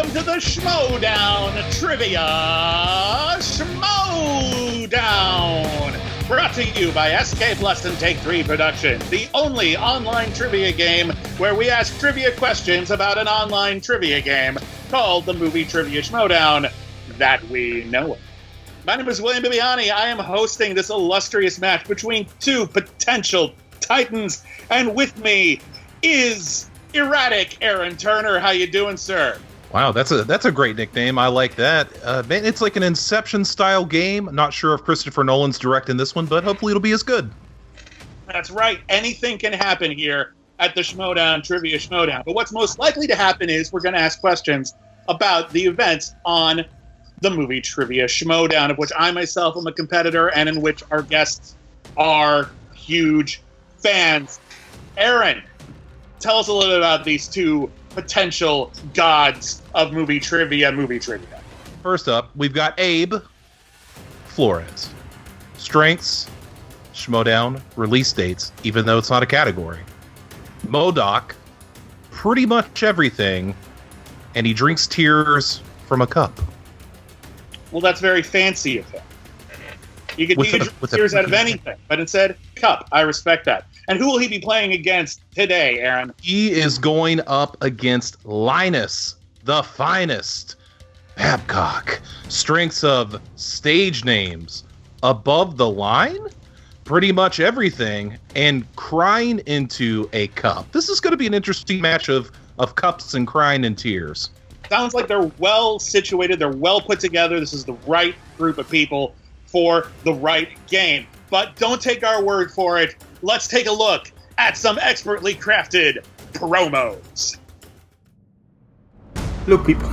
to the Schmoedown Trivia Schmoedown, brought to you by SK Plus and Take 3 Productions, the only online trivia game where we ask trivia questions about an online trivia game called the Movie Trivia Schmoedown that we know of. My name is William Bibbiani. I am hosting this illustrious match between two potential titans, and with me is erratic Aaron Turner. How you doing, sir? Wow, that's a great nickname. I like that. Man, it's like an Inception-style game. I'm not sure if Christopher Nolan's directing this one, but hopefully it'll be as good. That's right. Anything can happen here at the Schmoedown Trivia Schmoedown. But what's most likely to happen is we're going to ask questions about the events on the Movie Trivia Schmoedown, of which I myself am a competitor and in which our guests are huge fans. Aaron, tell us a little bit about these two potential gods of movie trivia. First up, we've got Abe Flores. Strengths, Schmoedown, release dates, even though it's not a category. MODOK, pretty much everything, and he drinks tears from a cup. Well, that's very fancy of him. You could drink tears out of anything, but instead, cup. I respect that. And who will he be playing against today, Aaron? He is going up against Linus, the finest. Babcock. Strengths of stage names, above the line, pretty much everything, and crying into a cup. This is going to be an interesting match of cups and crying in tears. Sounds like they're well situated, they're well put together. This is the right group of people for the right game. But don't take our word for it. Let's take a look at some expertly crafted promos. Look, people,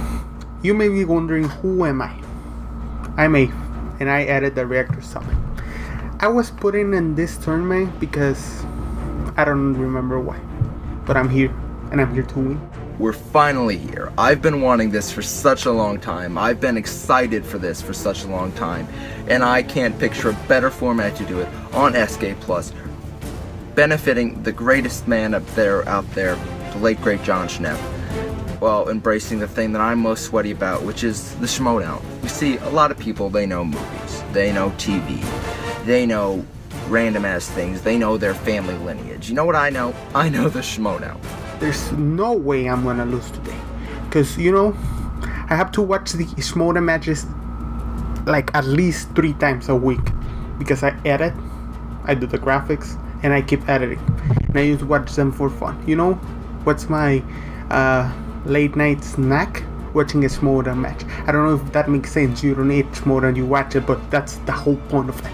you may be wondering, who am I? I'm Abe, and I added the reactor summon. I was put in this tournament because I don't remember why, but I'm here, and I'm here to win. We're finally here. I've been wanting this for such a long time. I've been excited for this for such a long time. And I can't picture a better format to do it on SK Plus, benefiting the greatest man out there, the late great John Schnepp, while embracing the thing that I'm most sweaty about, which is the Schmoedown. You see, a lot of people, they know movies, they know TV, they know random ass things, they know their family lineage. You know what I know? I know the Schmoedown. There's no way I'm gonna lose today, because I have to watch the Schmoedown matches like at least 3 times a week, because I edit, I do the graphics, and I keep editing, and I just watch them for fun. What's my late night snack? Watching a Schmoedown match. I don't know if that makes sense. You don't eat Schmoedown, you watch it, but that's the whole point of it.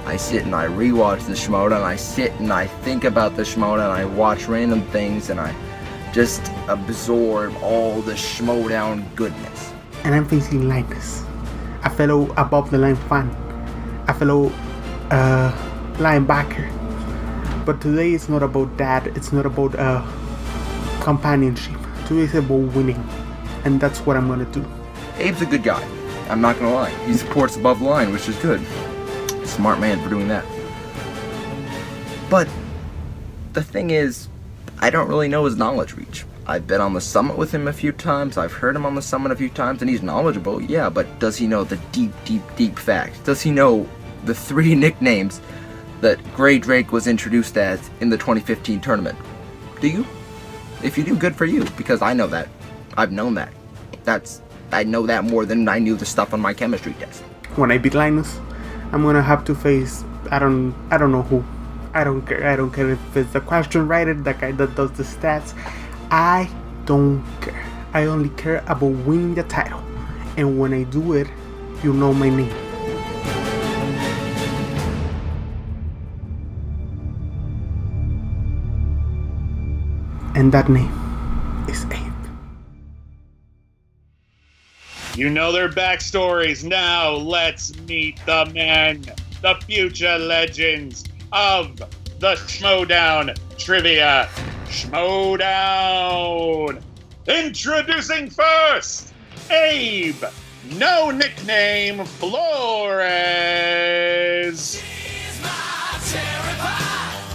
I sit and I rewatch the Schmoedown, I sit and I think about the Schmoedown, I watch random things, and I just absorb all the Schmoedown goodness. And I'm facing Linus, a fellow above the line fan, a fellow linebacker. But today it's not about that, it's not about companionship. Today it's about winning, and that's what I'm gonna do. Abe's a good guy, I'm not gonna lie. He supports above the line, which is good. Smart man for doing that. But the thing is, I don't really know his knowledge reach. I've been on the summit with him a few times, I've heard him on the summit a few times, and he's knowledgeable, yeah, but does he know the deep facts? Does he know the 3 nicknames that Grey Drake was introduced as in the 2015 tournament? Do you? If you do, good for you, because I know that. I've known that. I know that more than I knew the stuff on my chemistry test. When I beat Linus, I'm gonna have to face, I don't know who. I don't care if it's the question writer, the guy that does the stats. I don't care. I only care about winning the title. And when I do it, you know my name. And that name is Abe. You know their backstories. Now let's meet the men, the future legends of the Schmoedown Trivia Schmoedown. Introducing first, Abe, no nickname, Flores.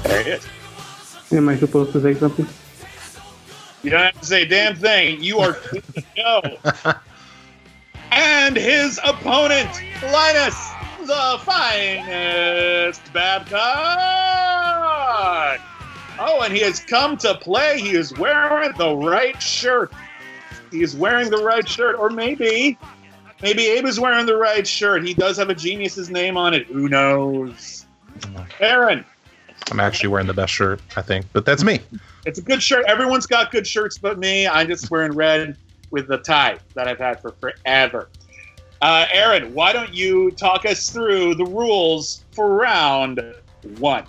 There he is. Am I supposed to say something? You don't have to say a damn thing. You are good to go. And his opponent, Linus, the finest Babcock. Oh, and he has come to play. He is wearing the right shirt. He is wearing the right shirt. Or maybe Abe is wearing the right shirt. He does have a genius's name on it. Who knows? Aaron. I'm actually wearing the best shirt, I think. But that's me. It's a good shirt. Everyone's got good shirts but me. I'm just wearing red with the tie that I've had for forever. Aaron, why don't you talk us through the rules for round 1?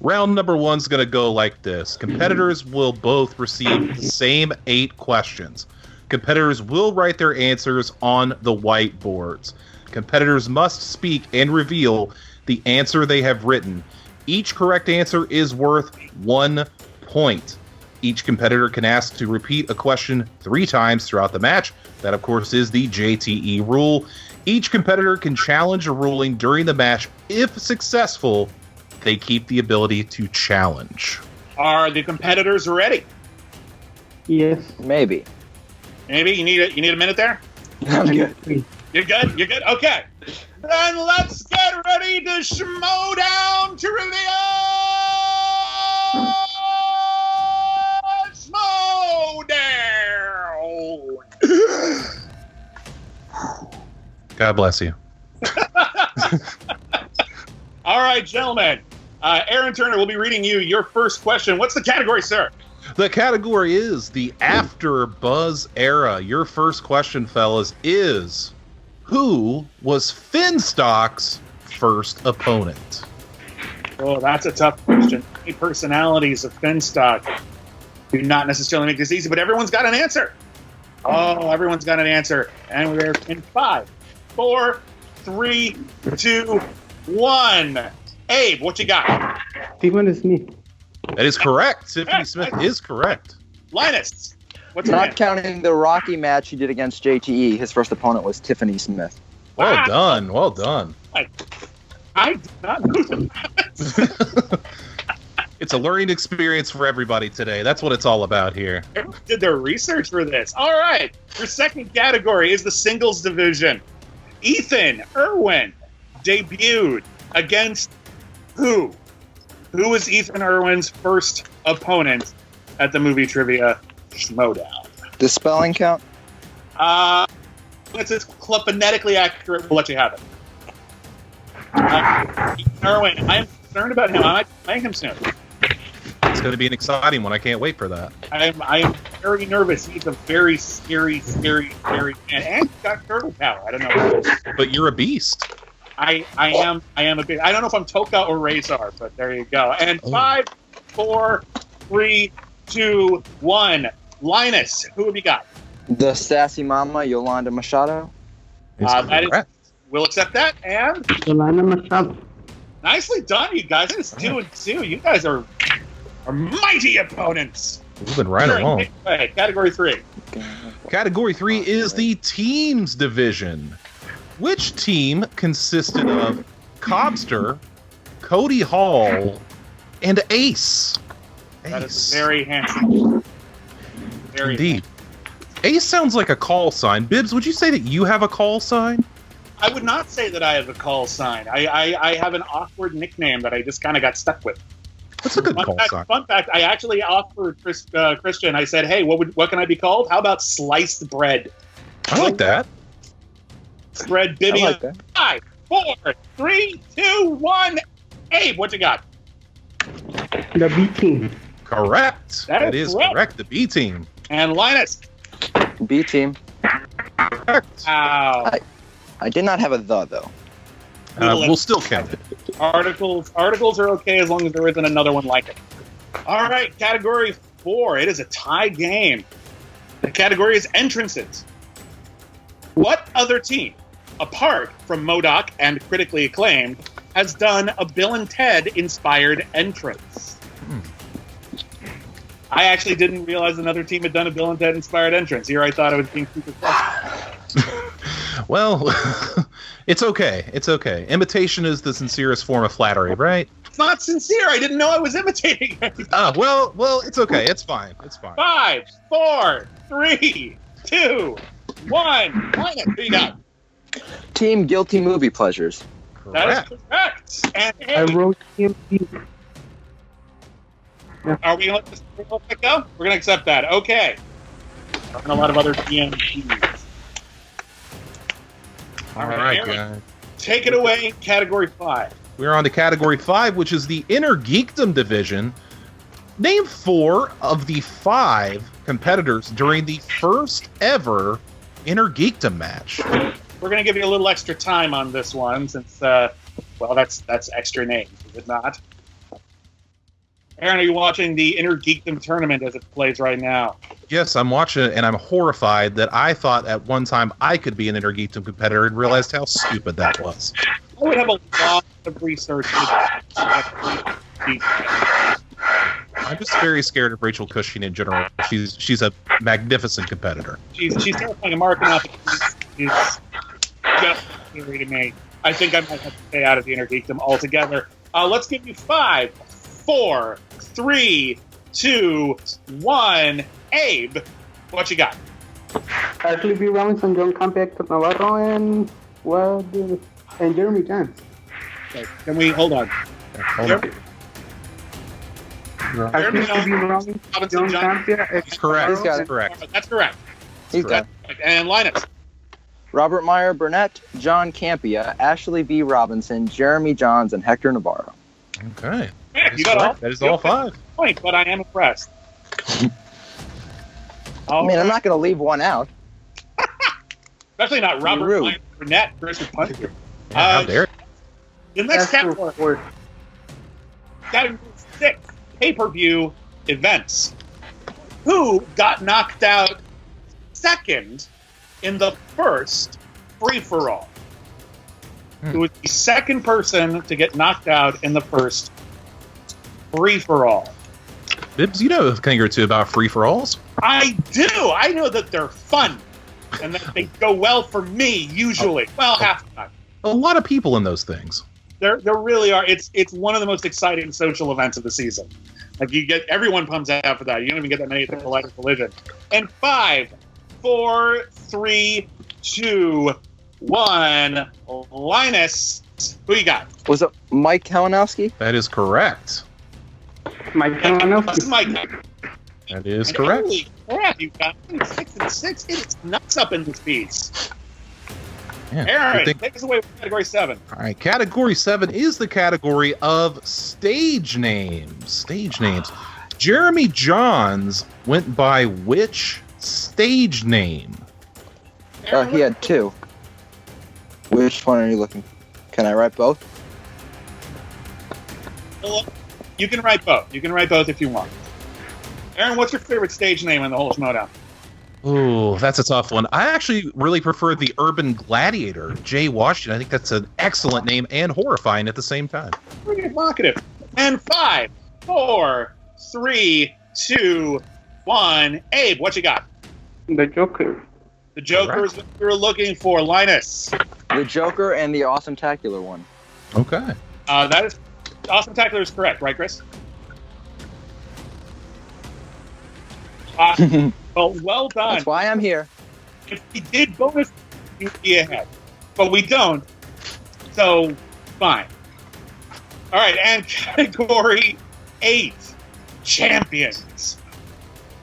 Round number 1's going to go like this. Competitors will both receive the same 8 questions. Competitors will write their answers on the whiteboards. Competitors must speak and reveal the answer they have written. Each correct answer is worth 1 point. Each competitor can ask to repeat a question 3 times throughout the match. That, of course, is the JTE rule. Each competitor can challenge a ruling during the match. If successful, they keep the ability to challenge. Are the competitors ready? Yes. Maybe. Maybe you need a minute there. I'm good. You're good. You're good. Okay. Then let's get ready to Schmoedown Trivia. Schmoedown. God bless you. All right, gentlemen. Aaron Turner will be reading you your first question. What's the category, sir? The category is the Afterbuzz Era. Your first question, fellas, is who was Finstock's first opponent? Oh, that's a tough question. The personalities of Finstock do not necessarily make this easy, but everyone's got an answer. Oh, everyone's got an answer. And we're in 5, 4, 3, 2, 1. Abe, what you got? Stephen Smith. That is correct. Tiffany Smith is correct. Linus, what's your Not name? counting the Rocky match he did against JTE, his first opponent was Tiffany Smith. Well done. Well done. I did not know that. It's a learning experience for everybody today. That's what it's all about here. Everyone did their research for this. All right. Your second category is the singles division. Ethan Irwin debuted against who? Who was Ethan Irwin's first opponent at the movie trivia Schmoedown? Does spelling count? It's phonetically accurate. We'll let you have it. Ethan Irwin, I am concerned about him. I might be playing him soon. It's going to be an exciting one. I can't wait for that. I am very nervous. He's a very scary man. And he's got turtle power. I don't know. But you're a beast. I am a bit. I don't know if I'm Toka or Razor, but there you go. And 5, 4, 3, 2, 1. Linus, who have you got? The sassy mama, Yolanda Machado. That is, we'll accept that. And Yolanda Machado. nicely done, you guys. It's 2 and 2. You guys are mighty opponents. Moving right along. Right, category 3. Category 3 is the teams division. Which team consisted of Cobster, Cody Hall, and Ace? That is very handsome. Very Indeed. Ace sounds like a call sign. Bibbs, would you say that you have a call sign? I would not say that I have a call sign. I have an awkward nickname that I just kind of got stuck with. That's a good call sign. Fun fact, I actually offered Christian, I said, hey, what can I be called? How about sliced bread? I like that. Bread Bibbiani. I like that. 5, 4, 3, 2, 1. Abe, what you got? The B team. Correct. That is is correct. correct. The B team. And Linus. B team. Correct. Wow. I did not have a the, though. We'll still count it. Articles are okay as long as there isn't another one like it. All right, category 4. It is a tie game. The category is entrances. What other team, apart from MODOK and critically acclaimed, has done a Bill and Ted inspired entrance? I actually didn't realize another team had done a Bill and Ted inspired entrance. Here I thought I was being super clever. Well, it's okay. It's okay. Imitation is the sincerest form of flattery, right? not sincere. I didn't know I was imitating him. Well, it's okay. It's fine. It's fine. 5, 4, 3, 2, 1. Linus, who you got? Team Guilty Movie Pleasures. That is correct. And I wrote him. are we going to let that go? We're going to accept that. Okay. And a lot of other DMPs. All right, Aaron, guys. take it away, category 5. We're on to category 5, which is the Inner Geekdom division. Name 4 of the 5 competitors during the first ever Inner Geekdom match. We're going to give you a little extra time on this one since, that's extra names, is it not? Aaron, are you watching the Inner Geekdom tournament as it plays right now? Yes, I'm watching it, and I'm horrified that I thought at one time I could be an Inner Geekdom competitor and realized how stupid that was. I would have a lot of research. I'm just very scared of Rachel Cushing in general. She's a magnificent competitor. She's terrifying. Mark enough. She's just scary to me. I think I might have to stay out of the Inner Geekdom altogether. Let's give you 5, 4, 3, 2, 1. Abe, what you got? Ashley B. Robinson, John Campbell, Navarro, and Jeremy Jans. Okay, can we hold on? Ashley B. Robinson, John Campbell, Correct. He's got it. Correct. That's correct. He's got And Linus. Robert Meyer Burnett, John Campia, Ashley B. Robinson, Jeremy Johns, and Hector Navarro. Okay. Yeah, you got all. That is all 5. Point, but I am impressed. I mean, I'm not going to leave one out. Especially not Robert rude. Meyer Burnett versus Puncher. How dare it? The next category. Category 6, pay-per-view events. Who got knocked out second in the first free-for-all? Who was the second person to get knocked out in the first free-for-all? Bibbs, you know a thing or two about free-for-alls. I do. I know that they're fun and that they go well for me usually. Well, half the time. A lot of people in those things. There really are. It's one of the most exciting social events of the season. Like you get everyone pumps out for that. You don't even get that many at the Collider Collision. And 5, 4, 3, 2, 1. Linus, who you got? Was it Mike Kalinowski? That is correct. Mike That's Kalinowski. Mike. That is And correct. Holy crap! You got 6 and 6. It's nuts up in this piece. Yeah, Aaron, good thing- take us away with category 7. All right, category 7 is the category of stage names. Stage names. Jeremy Johns went by which stage name? He had 2. Which one are you looking? Can I write both? You can write both. You can write both if you want. Aaron, what's your favorite stage name in the whole Schmoedown? Ooh, that's a tough one. I actually really prefer the Urban Gladiator, Jay Washington. I think that's an excellent name and horrifying at the same time. Pretty evocative. And 5, 4, 3, 2, 1. Abe, what you got? The Joker. The Joker is what you were looking for. Linus. The Joker and the Awesome Tacular one. Okay. That is Awesome Tackler is correct, right, Chris? Well done. That's why I'm here. If we did bonus, we'd be ahead. But we don't. So, fine. All right, and category 8, champions.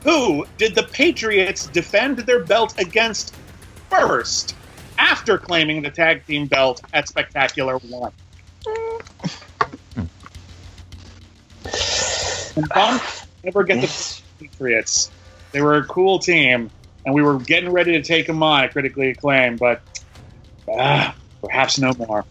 Who did the Patriots defend their belt against first after claiming the tag team belt at Spectacular 1? And Bum never get the Patriots. They were a cool team, and we were getting ready to take them on at Critically Acclaimed, but perhaps no more.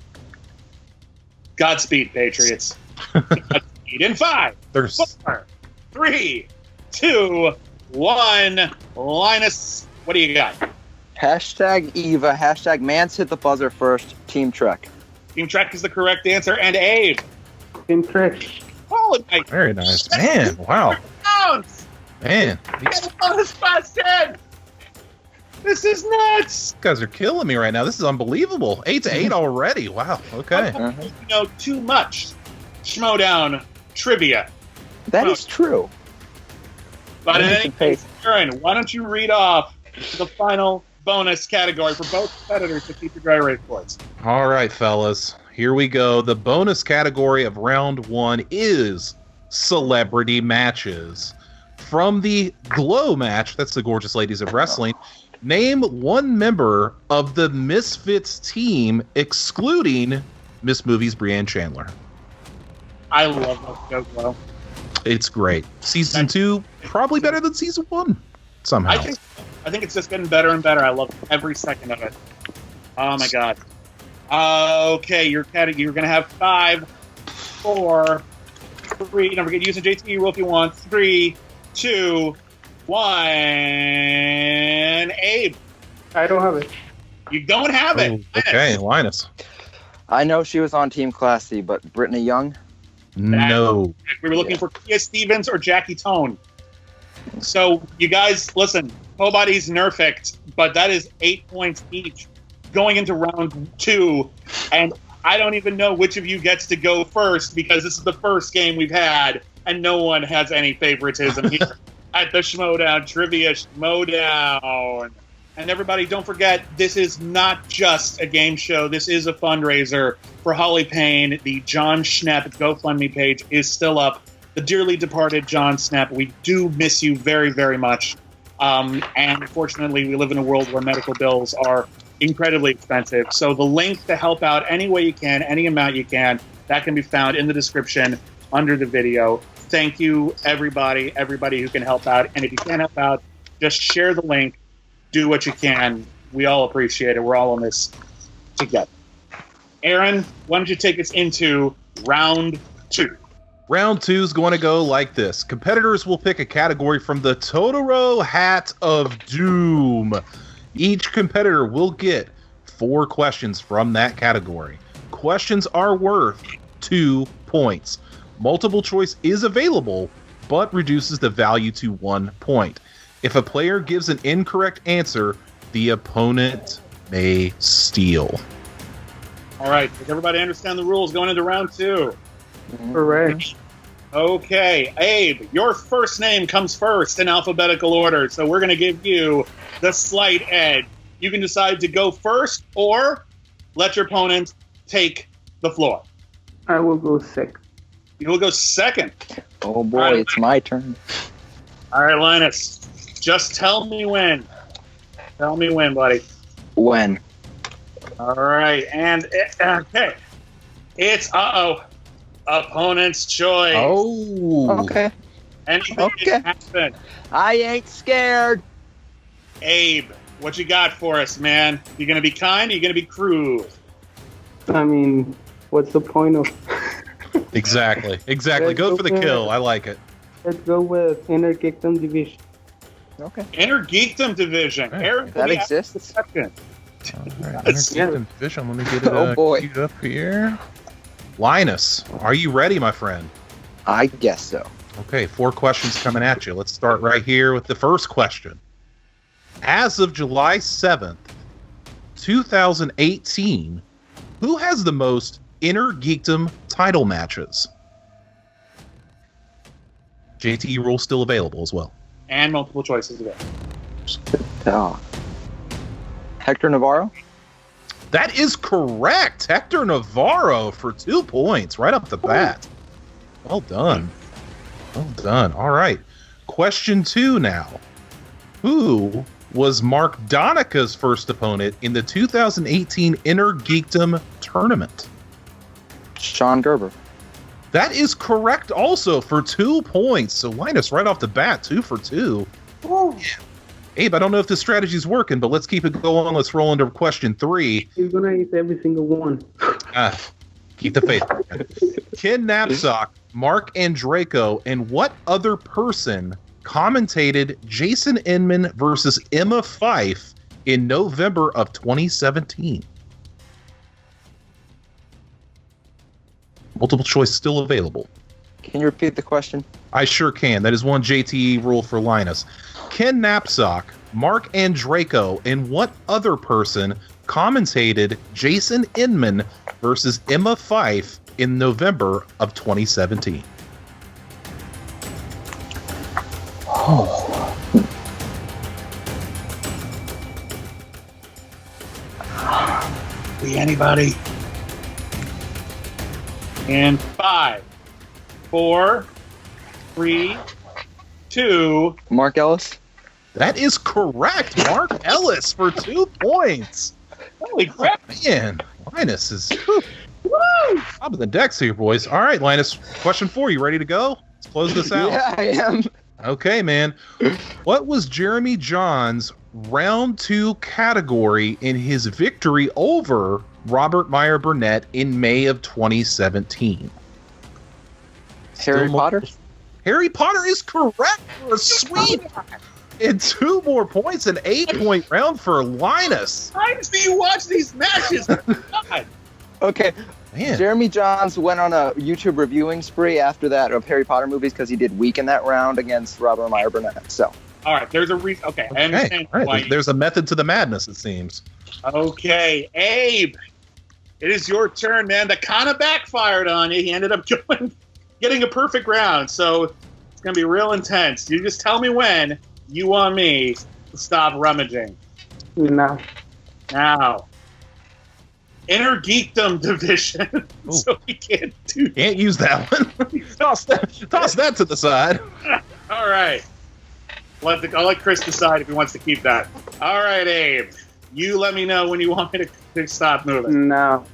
Godspeed, Patriots. Godspeed. In 5, 4, 3, 2, 1. Linus, what do you got? Hashtag Eva, hashtag Mance hit the buzzer first, Team Trek. Team Trek is the correct answer, and Abe. Team Trek. Holy nice. Very nice. Man, wow. Pounds. Man, these Bonus busted. This is nuts. guys are killing me right now. This is unbelievable. 8-8 already. Wow. Okay. You know too much. Schmoedown trivia. That is true. But in any case, Aaron, why don't you read off the final bonus category for both competitors to keep the dry erase boards? All right, fellas. Here we go. The bonus category of round 1 is celebrity matches. From the Glow match, that's the Gorgeous Ladies of Wrestling, name one member of the Misfits team excluding Miss Movies Brianne Chandler. I love that show, Glow. It's great. Season 2, probably better than Season 1, somehow. I think it's just getting better and better. I love every second of it. Oh, my God. Okay, you're going to have 5, 4, 3. Don't forget, use a JTE rule if you want. 3, 2, 1. Abe. I don't have it. You don't have it. Oh, okay, Linus. I know she was on Team Classy, but Brittany Young? No. We were looking for Kia Stevens or Jackie Tone. So, you guys, listen, nobody's nerfed, but that is 8 points each going into round 2. And I don't even know which of you gets to go first because this is the first game we've had, and no one has any favoritism here at the Schmoedown Trivia Schmoedown. And everybody, don't forget, this is not just a game show. This is a fundraiser for Holly Payne. The John Schnepp GoFundMe page is still up. The dearly departed John Schnepp, we do miss you very, very much. And unfortunately, we live in a world where medical bills are incredibly expensive. So the link to help out any way you can, any amount you can, that can be found in the description under the video. Thank you, everybody who can help out. And if you can't help out, just share the link. Do what you can. We all appreciate it. We're all in this together. Aaron, why don't you take us into round 2? Round 2 is going to go like this. Competitors will pick a category from the Totoro Hat of Doom. Each competitor will get 4 questions from that category. Questions are worth 2 points. Multiple choice is available, but reduces the value to 1 point. If a player gives an incorrect answer, the opponent may steal. All right. Does everybody understand the rules going into round 2? Correct. Okay. Abe, your first name comes first in alphabetical order, so we're going to give you the slight edge. You can decide to go first or let your opponent take the floor. I will go second. You will go second. Oh boy, it's my turn. All right, Linus. Just tell me when. Tell me when, buddy. When? All right, and okay. It's opponent's choice. Oh. Okay. Anything can happen. I ain't scared. Abe, what you got for us, man? You gonna be kind or you gonna be cruel? I mean, what's the point of... Exactly. Go for the kill. I like it. Let's go with Inner Geekdom Division. Okay. Inner Geekdom Division. Hey, Aaron, that exists. All right, Geekdom Division. Let me get it queued up here. Linus, are you ready, my friend? I guess so. Okay, 4 questions coming at you. Let's start right here with the first question. As of July 7th, 2018, who has the most Inner Geekdom title matches? JTE rule still available as well. And multiple choices again. Hector Navarro? That is correct. Hector Navarro for 2 points right off the bat. Well done. Well done. All right. Question 2 now. Who was Mark Donica's first opponent in the 2018 Inner Geekdom tournament? Sean Gerber. That is correct also for 2 points. So Linus, right off the bat, 2 for 2. Oh. Abe, I don't know if this strategy's working, but let's keep it going. Let's roll into question 3. He's gonna eat every single one. Keep the faith. Ken Knapsack, Mark Andraco, and what other person commentated Jason Inman versus Emma Fife in November of 2017? Multiple choice still available. Can you repeat the question? I sure can. That is one JTE rule for Linus. Ken Knapsack, Mark Andraco, and what other person commentated Jason Inman versus Emma Fife in November of 2017? Oh. Be anybody? And 5, 4, 3, 2. Mark Ellis? That is correct. Mark Ellis for 2 points. Holy crap. Man, Linus is top of the decks here, boys. All right, Linus, question 4. You ready to go? Let's close this out. Yeah, I am. Okay, man. What was Jeremy John's round 2 category in his victory over Robert Meyer Burnett in May of 2017? Harry Potter? Harry Potter is correct for a sweep. And 2 more points, an 8-point round for Linus. How times do you watch these matches? God. Okay. Man. Jeremy Johns went on a YouTube reviewing spree after that of Harry Potter movies because he did weak in that round against Robert Meyer Burnett. So. All right, there's a reason. Okay, I understand. All right. Why There's a method to the madness, it seems. Okay, Abe, it is your turn, man. The kind of backfired on you. He ended up getting a perfect round, so it's going to be real intense. You just tell me when you want me to stop rummaging. No. Now, Inner Geekdom Division. So we can't do that. Can't use that one. toss that to the side. All right. I'll let Chris decide if he wants to keep that. All right, Abe. You let me know when you want me to stop moving. No.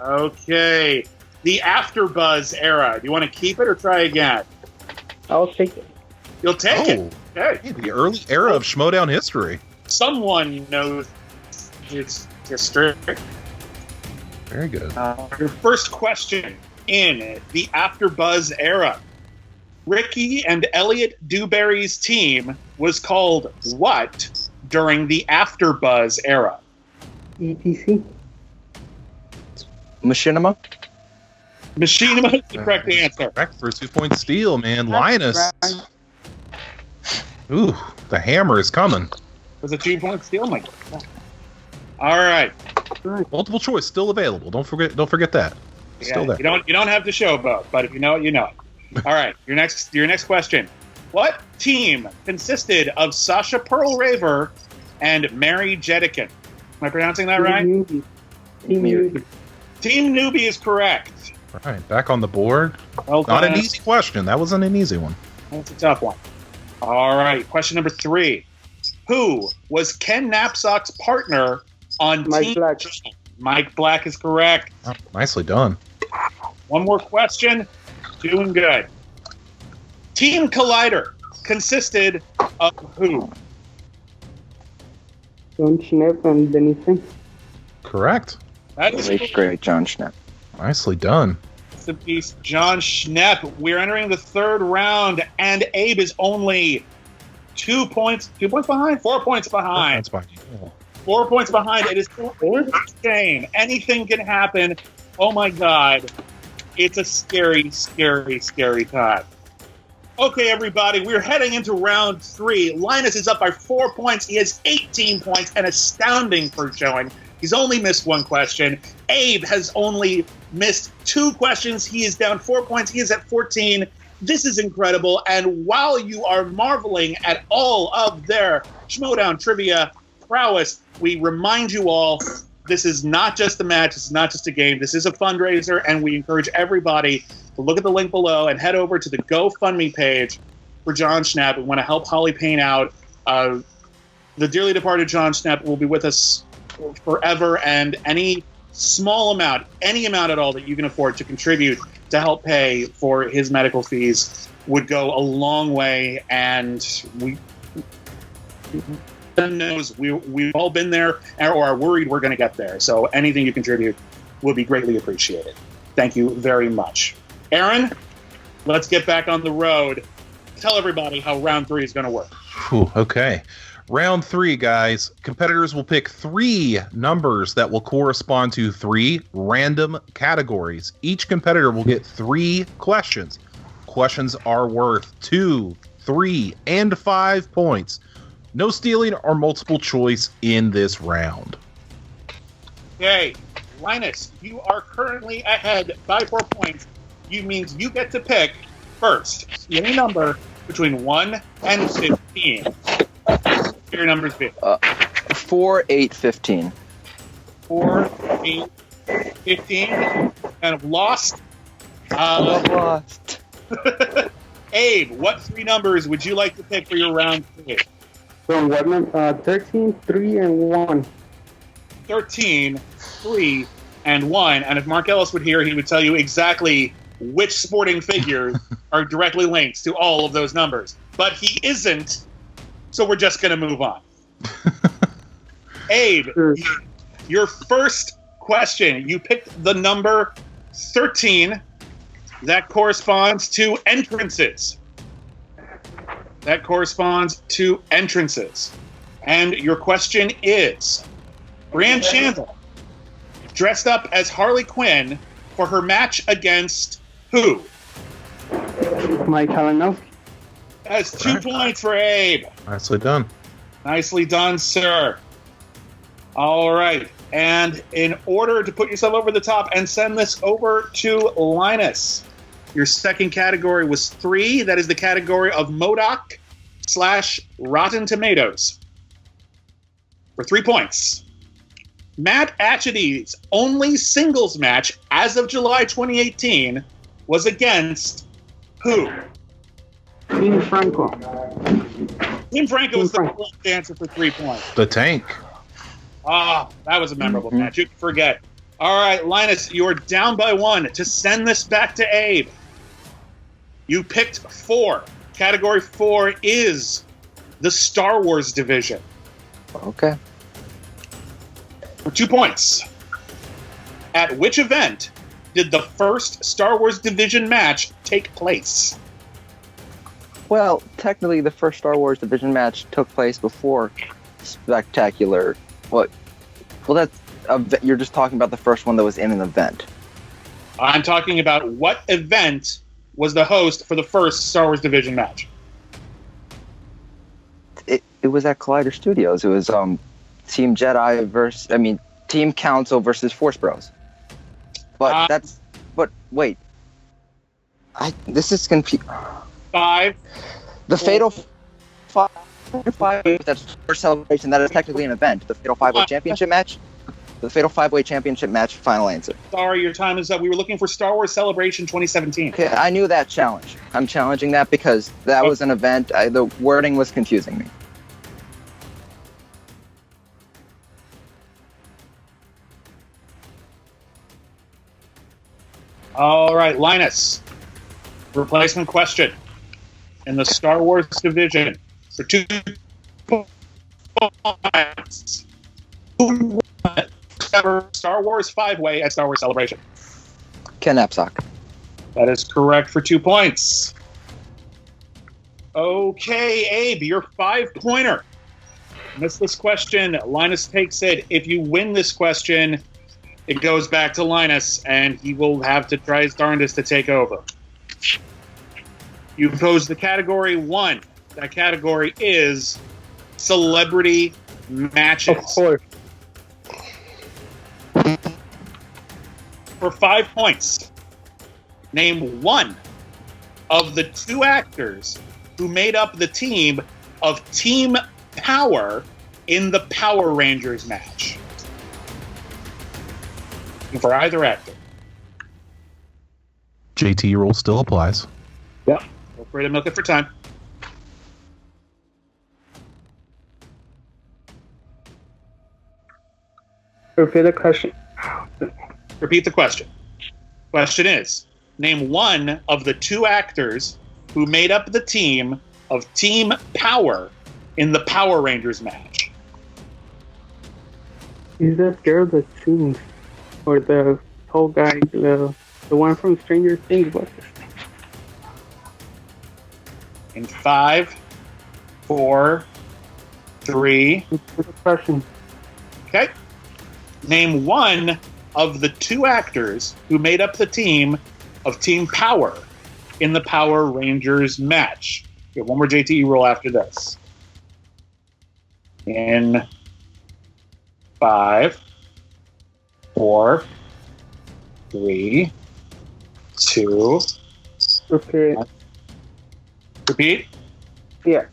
Okay. The Afterbuzz Era. Do you want to keep it or try again? I'll take it. You'll take it. Okay. Hey, the early era of Schmoedown history. Someone knows its history. Very good. Your first question in the Afterbuzz Era. Ricky and Elliot Newberry's team was called what during the Afterbuzz Era? ETC. Machinima? Machinima is the correct answer. Correct for a 2-point steal, man. Linus. Ooh, the hammer is coming. Was a 2-point steal? My God. All right. Multiple choice still available. Don't forget that. Still there. You don't have to showboat, but if you know it, you know it. All right, your next question. What team consisted of Sasha Pearl Raver and Mary Jetikin? Am I pronouncing that right? Team Newbie. Team Newbie is correct. All right, back on the board. Well Not done. an easy question. That wasn't an easy one. That's a tough one. All right, question number 3. Who was Ken Knapsack's partner on Mike Team Black. Channel? Mike Black is correct. Oh, nicely done. One more question. Doing good. Team Collider consisted of who? John Schnepp and Denison. Correct. That is Great, John Schnepp. Nicely done. the piece, John Schnepp. We're entering the third round, and Abe is only 2 points behind? 4 points behind. That's fine. 4 points behind. It is a game. Anything can happen. Oh my God. It's a scary, scary, scary time. Okay, everybody, we're heading into round 3. Linus is up by 4 points. He has 18 points, an astounding first showing. He's only missed one question. Abe has only missed 2 questions. He is down 4 points. He is at 14. This is incredible. And while you are marveling at all of their Schmoedown trivia prowess, we remind you all, this is not just a match. This is not just a game. This is a fundraiser, and we encourage everybody to look at the link below and head over to the GoFundMe page for John Schnepp. We want to help Holly Payne out. The dearly departed John Schnepp will be with us forever, and any small amount, any amount at all that you can afford to contribute to help pay for his medical fees would go a long way. And we've all been there or are worried we're going to get there. So anything you contribute will be greatly appreciated. Thank you very much. Aaron, let's get back on the road. Tell everybody how round 3 is going to work. Whew, okay. Round 3, guys. Competitors will pick 3 numbers that will correspond to 3 random categories. Each competitor will get 3 questions. Questions are worth 2, 3, and 5 points. No stealing or multiple choice in this round. Okay, Linus, you are currently ahead by 4 points. You means you get to pick first any number between 1 and 15. Your numbers be 4, 8, 15. 4, 8, 15. Kind of lost. Lost. Abe, what 3 numbers would you like to pick for your round 3? From what number? 13, 3, and 1. 13, 3, and 1. And if Mark Ellis would hear, he would tell you exactly which sporting figures are directly linked to all of those numbers. But he isn't, so we're just going to move on. Abe, your first question. You picked the number 13. That corresponds to entrances. That corresponds to entrances. And your question is, Brianne Chandler dressed up as Harley Quinn for her match against who? Mike Kalinowski. That's 2 points for Abe. Nicely done. Nicely done, sir. All right. And in order to put yourself over the top and send this over to Linus, your second category was 3. That is the category of MODOK / Rotten Tomatoes. For 3 points. Matt Atchity's only singles match as of July 2018 was against who? Team Franco. Team Franco was the correct answer for 3 points. The Tank. Ah, that was a memorable match. You can forget. All right, Linus, you're down by 1 to send this back to Abe. You picked 4. Category 4 is the Star Wars division. Okay. For 2 points. At which event did the first Star Wars division match take place? Well, technically, the first Star Wars division match took place before Spectacular. What? Well, you're just talking about the first one that was in an event. I'm talking about what event was the host for the first Star Wars division match? It was at Collider Studios. It was Team Jedi Team Council versus Force Bros. But wait. This is confusing. 5. The Fatal 5. That's the first celebration. That is technically an event. The Fatal 5-Way Championship match. The Fatal 5-Way Championship match. Final answer. Sorry, your time is up. We were looking for Star Wars Celebration 2017. Okay, I knew that challenge. I'm challenging that because that was an event. The wording was confusing me. All right, Linus. Replacement question. In the Star Wars division, for 2 points, who won Star Wars 5-Way at Star Wars Celebration? Ken Apsock. That is correct for 2 points. Okay, Abe, your 5-pointer. Missed this question. Linus takes it. If you win this question, it goes back to Linus, and he will have to try his darndest to take over. You posed the category 1. That category is celebrity matches. Of course. For 5 points, name 1 of the 2 actors who made up the team of Team Power in the Power Rangers match. For either actor. JT rule still applies. Yep. Feel free to milk it for time. Repeat the question. Repeat the question. Question is, name 1 of the 2 actors who made up the team of Team Power in the Power Rangers match. Is that girl that sings? Or the tall guy, the one from Stranger Things? What's his name? In 5, 4, 3. What's the question? Okay. Name 1 of the 2 actors who made up the team of Team Power in the Power Rangers match. We have one more JTE roll after this. In 5, 4, 3, 2. Okay. Repeat. Yeah.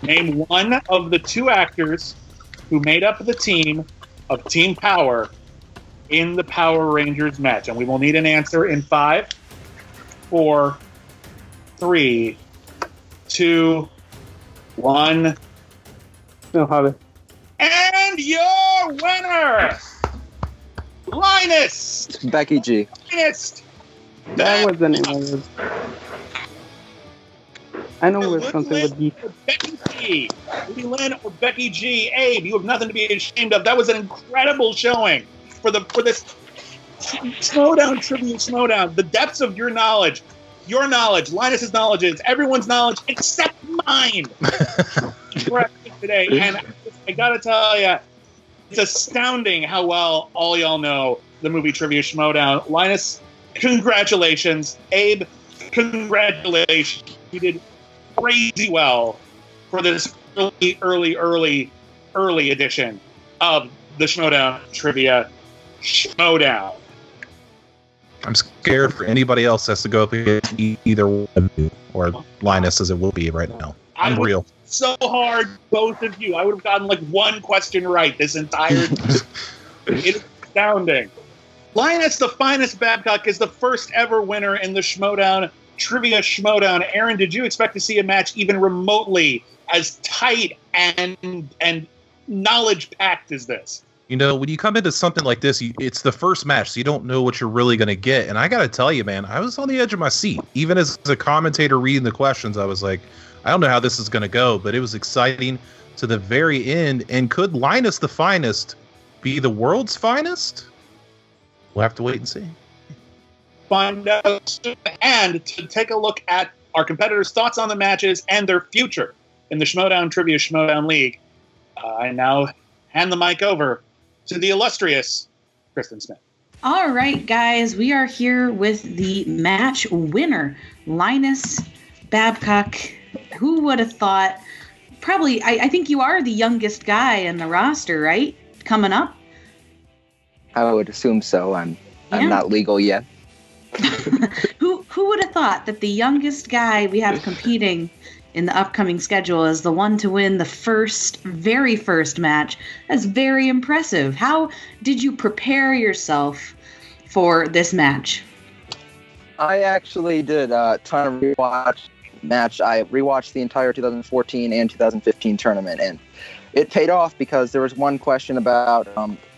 Name one of the 2 actors who made up the team of Team Power in the Power Rangers match. And we will need an answer in 5, 4, 3, 2, 1. No, Harley. And your winner, Linus! Becky G. Linus! That was the name of it. I know it was something with D. Becky G. Ruby Lynn or Becky G. Abe, you have nothing to be ashamed of. That was an incredible showing for this Schmoedown Trivia Schmoedown. The depths of your knowledge, Linus's knowledge is everyone's knowledge except mine. Today, and I gotta tell you, it's astounding how well all y'all know the movie Trivia Schmoedown. Linus, congratulations. Abe, congratulations. You did crazy well for this early edition of the Schmoedown Trivia Schmoedown. I'm scared for anybody else has to go up against either one of you or Linus as it will be right now. I'm real. So hard, both of you. I would have gotten like one question right this entire It's astounding. Linus, the finest Babcock, is the first ever winner in the Schmoedown Trivia Schmoedown. Aaron, did you expect to see a match even remotely as tight and knowledge-packed as this? You know, when you come into something like this, it's the first match, so you don't know what you're really going to get. And I got to tell you, man, I was on the edge of my seat. Even as a commentator reading the questions, I was like, I don't know how this is going to go, but it was exciting to the very end. And could Linus the finest be the world's finest? We'll have to wait and see. Find out soon. And to take a look at our competitors' thoughts on the matches and their future in the Schmoedown Trivia Schmoedown League, I now hand the mic over to the illustrious Kristen Smith. All right, guys, we are here with the match winner, Linus Babcock. Who would have thought? Probably, I think you are the youngest guy in the roster, right? Coming up? I would assume so. I'm not legal yet. Who would have thought that the youngest guy we have competing in the upcoming schedule is the one to win the very first match? That's very impressive. How did you prepare yourself for this match? I actually did a ton of rewatch match. I rewatched the entire 2014 and 2015 tournament, and it paid off because there was one question about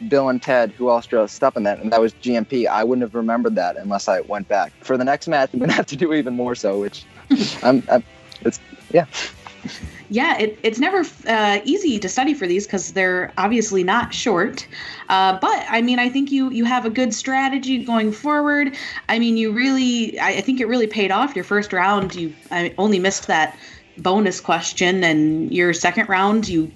Bill and Ted, who else dressed up in that, and that was GMP. I wouldn't have remembered that unless I went back. For the next match, I'm going to have to do even more so, which Yeah, it's never easy to study for these because they're obviously not short. But, I mean, I think you have a good strategy going forward. I mean, I think it really paid off. Your first round, you only missed that bonus question, and your second round, you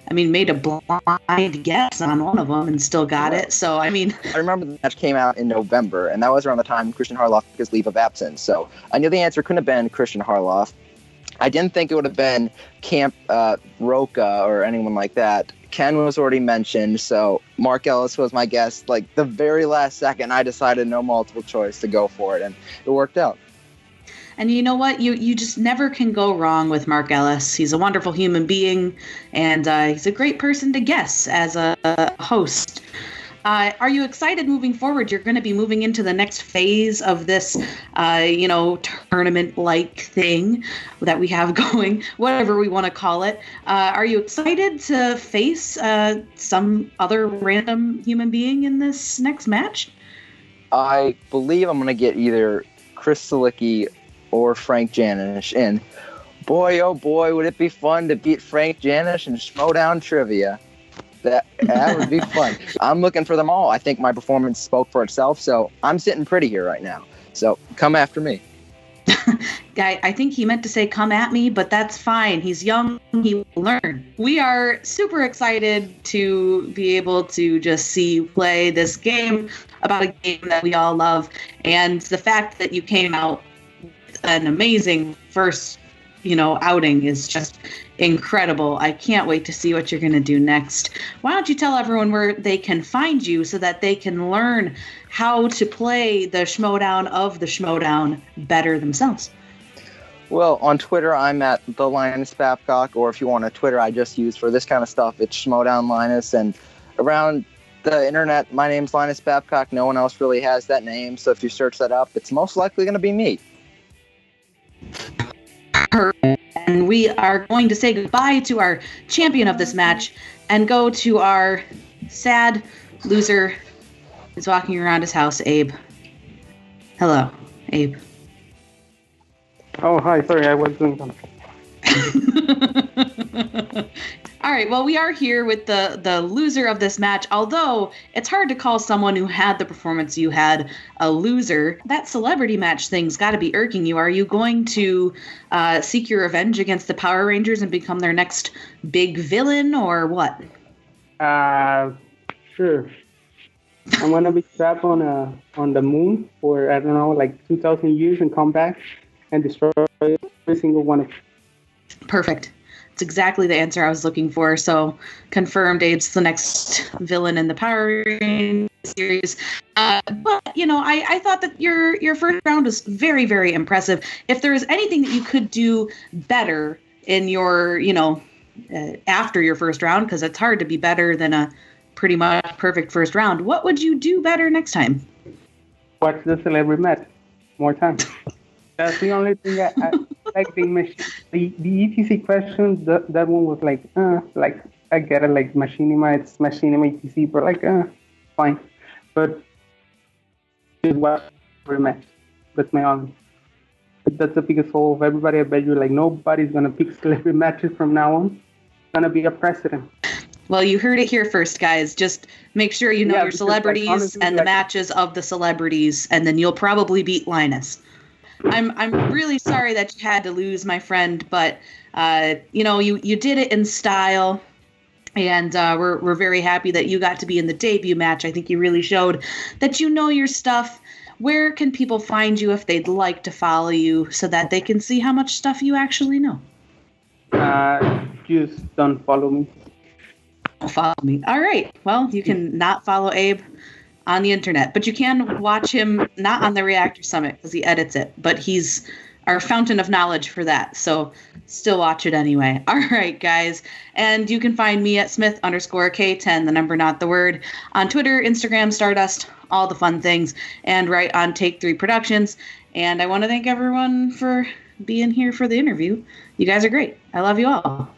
made a blind guess on one of them and still got it. So, I mean... I remember the match came out in November, and that was around the time Christian Harloff took his leave of absence. So I knew the answer couldn't have been Christian Harloff. I didn't think it would have been Camp Roca or anyone like that. Ken was already mentioned, so Mark Ellis was my guess. Like, the very last second, I decided no multiple choice to go for it, and it worked out. And you know what? You just never can go wrong with Mark Ellis. He's a wonderful human being, and he's a great person to guess as a host. Are you excited moving forward? You're going to be moving into the next phase of this, tournament-like thing that we have going, whatever we want to call it. Are you excited to face some other random human being in this next match? I believe I'm going to get either Chris Salicki or Frank Janish. And boy, oh boy, would it be fun to beat Frank Janish in Schmoedown Trivia. That would be fun. I'm looking for them all. I think my performance spoke for itself, so I'm sitting pretty here right now. So come after me. I think he meant to say come at me, but that's fine. He's young. He will learn. We are super excited to be able to just see you play this game about a game that we all love. And the fact that you came out with an amazing first outing is just incredible. I can't wait to see what you're going to do next. Why don't you tell everyone where they can find you so that they can learn how to play the Schmoedown of the Schmoedown better themselves? Well, on Twitter, I'm at the Linus Babcock, or if you want a Twitter I just use for this kind of stuff, it's Schmoedown Linus. And around the internet, my name's Linus Babcock. No one else really has that name, so if you search that up, it's most likely going to be me. And we are going to say goodbye to our champion of this match and go to our sad loser who's walking around his house, Abe. Hello, Abe. Oh, hi. Sorry, I was doing something. All right, well, we are here with the loser of this match, although it's hard to call someone who had the performance you had a loser. That celebrity match thing's got to be irking you. Are you going to seek your revenge against the Power Rangers and become their next big villain, or what? Sure. I'm going to be trapped on the moon for, 2,000 years and come back and destroy every single one of them. Perfect. It's exactly the answer I was looking for. So confirmed, Abe's the next villain in the Power Rangers series. But I thought that your first round was very, very impressive. If there was anything that you could do better in your, after your first round, because it's hard to be better than a pretty much perfect first round, what would you do better next time? Watch the celebrity match more time. That's the only thing I like. The ETC question, that one was I get it, like machinima, it's machinima ETC, but fine. But just watch the match. That's my only. That's the biggest hole of everybody. I bet you, nobody's gonna pick celebrity matches from now on. It's gonna be a precedent. Well, you heard it here first, guys. Just make sure you know your celebrities honestly, and the matches of the celebrities, and then you'll probably beat Linus. I'm really sorry that you had to lose, my friend, but you did it in style, and we're very happy that you got to be in the debut match. I think you really showed that you know your stuff. Where can people find you if they'd like to follow you so that they can see how much stuff you actually know? Just don't follow me. Don't follow me. All right. Well, you can not follow Abe on the internet, but you can watch him not on the Reactor Summit because he edits it, but he's our fountain of knowledge for that. So still watch it anyway. All right, guys. And you can find me at Smith_K10, the number, not the word, on Twitter, Instagram, Stardust, all the fun things, and right on Take 3 Productions. And I want to thank everyone for being here for the interview. You guys are great. I love you all.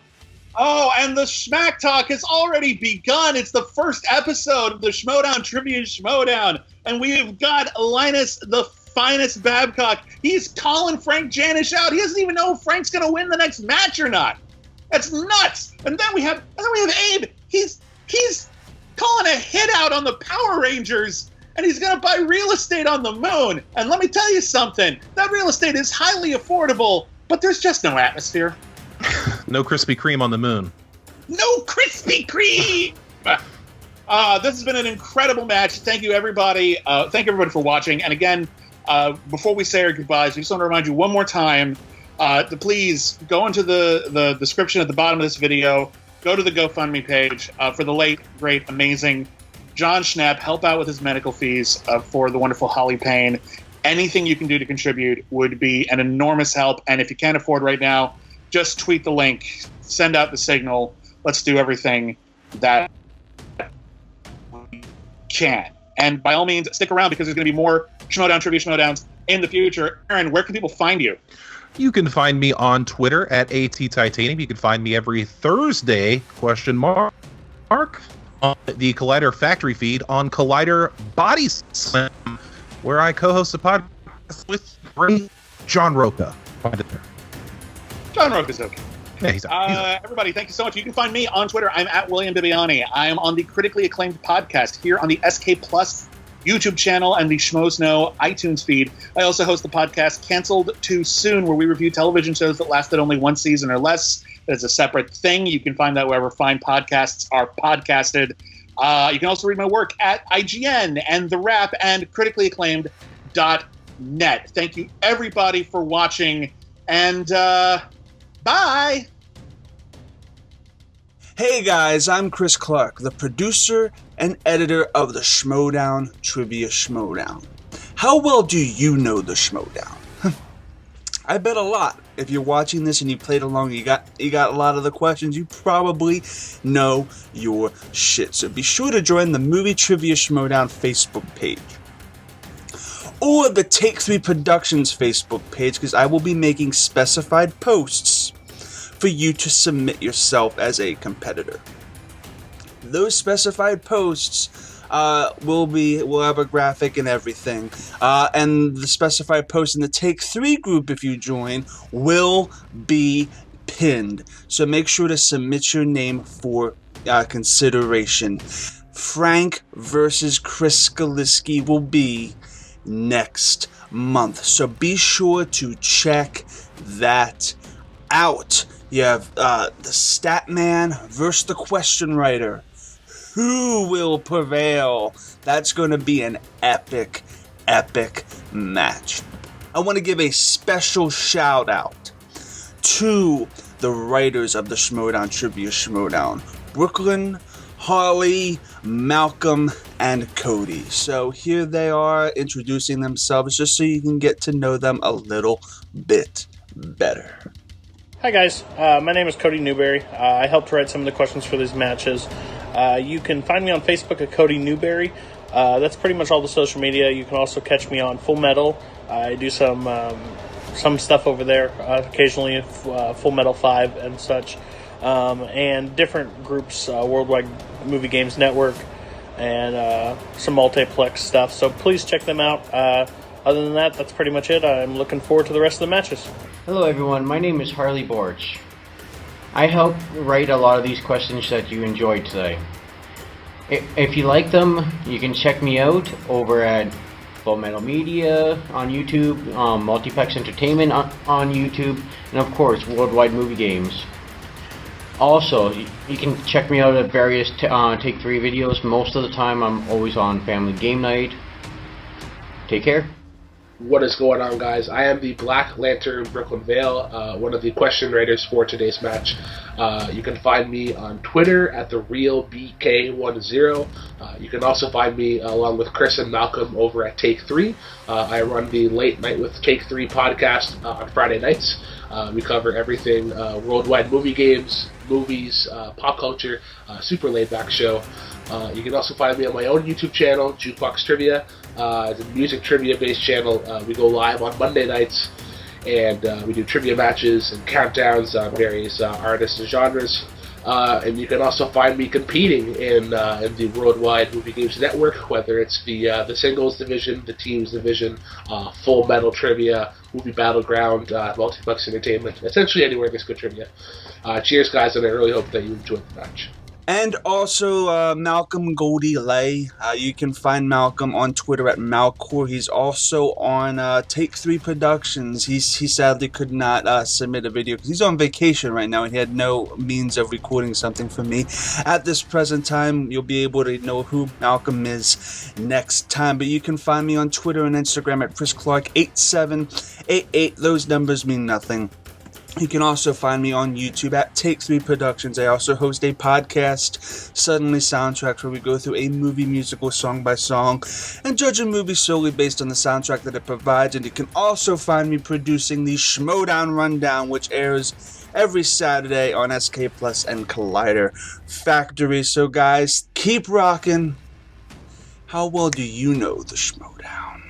Oh, and the Schmack Talk has already begun. It's the first episode of the Schmoedown Trivia Schmoedown. And we've got Linus, the finest Babcock. He's calling Frank Janish out. He doesn't even know if Frank's going to win the next match or not. That's nuts. And then we have Abe. He's calling a hit out on the Power Rangers. And he's going to buy real estate on the moon. And let me tell you something. That real estate is highly affordable, but there's just no atmosphere. No Krispy Kreme on the moon. No Krispy Kreme! This has been an incredible match. Thank you, everybody. Thank everybody for watching. And again, before we say our goodbyes, we just want to remind you one more time to please go into the description at the bottom of this video. Go to the GoFundMe page for the late, great, amazing John Schnapp. Help out with his medical fees for the wonderful Holly Payne. Anything you can do to contribute would be an enormous help. And if you can't afford right now, just tweet the link, send out the signal. Let's do everything that we can. And by all means, stick around because there's going to be more Schmoedown Trivia Schmoedowns in the future. Aaron, where can people find you? You can find me on Twitter at ATTitanium. You can find me every Thursday, _, on the Collider Factory feed on Collider Body Slam, where I co-host a podcast with great John Roca. Find it there. John Roca's okay. Yeah, he's everybody, thank you so much. You can find me on Twitter. I'm at William Bibbiani. I am on the critically acclaimed podcast here on the SK Plus YouTube channel and the Schmoes Know iTunes feed. I also host the podcast Canceled Too Soon, where we review television shows that lasted only one season or less. It's a separate thing. You can find that wherever fine podcasts are podcasted. You can also read my work at IGN and The Wrap and critically acclaimed.net. Thank you, everybody, for watching. And Bye! Hey guys, I'm Chris Clark, the producer and editor of the Schmeodown Trivia Schmoedown. How well do you know the Schmoedown? I bet a lot. If you're watching this and you played along, you got a lot of the questions, you probably know your shit. So be sure to join the Movie Trivia Schmoedown Facebook page. Or the Take 3 Productions Facebook page, because I will be making specified posts for you to submit yourself as a competitor. Those specified posts will have a graphic and everything, and the specified post in the Take 3 group, if you join, will be pinned. So make sure to submit your name for consideration. Frank versus Chris Skaliski will be next month, so be sure to check that out. You have the Statman versus the Question Writer. Who will prevail? That's going to be an epic, epic match. I want to give a special shout out to the writers of the Schmoedown Trivia Schmoedown: Brooklyn, Harley, Malcolm, and Cody. So here they are introducing themselves just so you can get to know them a little bit better. Hi guys, my name is Cody Newberry. I helped write some of the questions for these matches. You can find me on Facebook at Cody Newberry. That's pretty much all the social media. You can also catch me on Full Metal. I do some stuff over there, occasionally Full Metal 5 and such, and different groups, Worldwide Movie Games Network, and some multiplex stuff. So please check them out. Other than that, that's pretty much it. I'm looking forward to the rest of the matches. Hello everyone, my name is Harley Boric. I helped write a lot of these questions that you enjoyed today. If you like them, you can check me out over at Full Metal Media on YouTube, Multiplex Entertainment on YouTube, and of course Worldwide Movie Games. Also, you can check me out at various Take 3 videos. Most of the time I'm always on Family Game Night. Take care. What is going on, guys? I am the Black Lantern Brooklyn Vail, one of the question writers for today's match. You can find me on Twitter at TheRealBK10. You can also find me along with Chris and Malcolm over at Take 3. I run the Late Night with Take 3 podcast on Friday nights. We cover everything worldwide movie games, movies, pop culture, super laid-back show. You can also find me on my own YouTube channel, Jukebox Trivia. It's a music trivia-based channel. We go live on Monday nights, and we do trivia matches and countdowns on various artists and genres. And you can also find me competing in the Worldwide Movie Games Network, whether it's the singles division, the teams division, Full Metal Trivia, Movie Battleground, Multiplex Entertainment, essentially anywhere there's good trivia. Cheers, guys, and I really hope that you enjoyed the match. And also Malcolm Goldie Lay. You can find Malcolm on Twitter at Malcor. He's also on Take 3 Productions. He sadly could not submit a video because he's on vacation right now and he had no means of recording something for me. At this present time, you'll be able to know who Malcolm is next time. But you can find me on Twitter and Instagram at ChrisClark8788. Those numbers mean nothing. You can also find me on YouTube at Take 3 Productions. I also host a podcast, Suddenly Soundtracks, where we go through a movie musical song by song and judge a movie solely based on the soundtrack that it provides. And you can also find me producing the Schmoedown Rundown, which airs every Saturday on SK Plus and Collider Factory. So guys, keep rocking. How well do you know the Schmoedown?